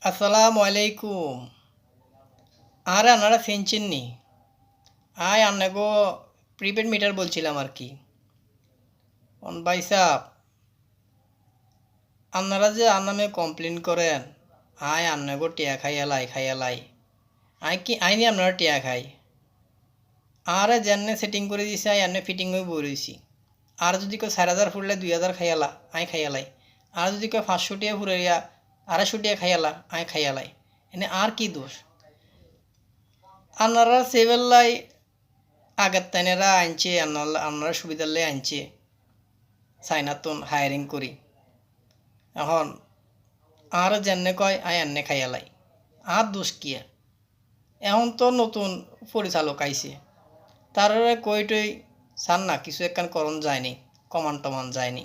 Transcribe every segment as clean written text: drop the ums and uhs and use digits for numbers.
আসসালামু আলাইকুম। আরে আপনারা চিনছেন নি? আপনাগো প্রিপেড মিটার বলছিলাম আর কি। ভাই সাহ, আপনারা যে আর নামে কমপ্লেন করেন, আপনাগো টিয়া খাইয়ালাই। আইনি আপনারা টিয়া খাই। আরে যেনে সেটিং করে দিছে এনে ফিটিং হয়ে বই রয়েছি। আর যদি কেউ 4,000 ফুরলে 2,000 খাইয়ালা, খাইয়ালাই। আর যদি কেউ 500 টিয়া ফুরাইয়া 250 টিয়া খাইয়ালা, খাইয়ালাই। এনে আর কি দোষ? আপনারা সেবেলাই আগের তাইনেরা আনছে, আপনারা সুবিধার লাই আনছে, চাইনাতন হায়ারিং করি। এখন আর যেনে কয় এনে খাইয়ালাই, আর দোষ কিয়া? এখন তো নতুন পরিচালক আইছে, তারা কইটই চান না কিছু একখান করণ যায়নি, কমান টমান যায়নি।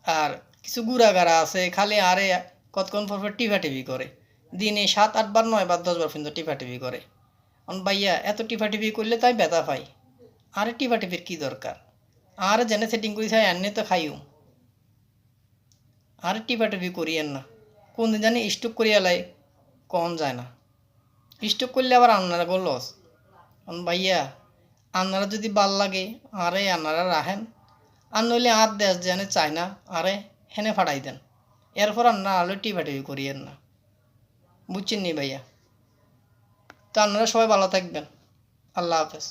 আর কিছু গুড়াগাড়া আছে, খালি আরে কতক্ষণ পর টিভি করে, দিনে 7-8 বার 9 বার 10 বার পর্যন্ত টিভি করে। ভাইয়া এত টিভি করলে তাই ব্যথা পাই। আরে টিভির কি দরকার? আর যেনে সেটিং করি চাই এনে তো খাইও। আর টিভি করিয়েন না, কোন দিন জানি স্টক করিয়া লাই, কম যায় না। স্টক করলে আবার আপনারা গো লস। ভাইয়া আপনারা যদি ভাল লাগে আরে আপনারা রাখেন, আর নইলে আর দেশ জানে চায় না, আরে হেনে ফাটাই দেন। এরপর আপনারা আলো টিভি করিয়েন না, বুঝছেন নি ভাইয়া? তো আপনারা সবাই ভালো থাকবেন। আল্লাহ হাফেজ।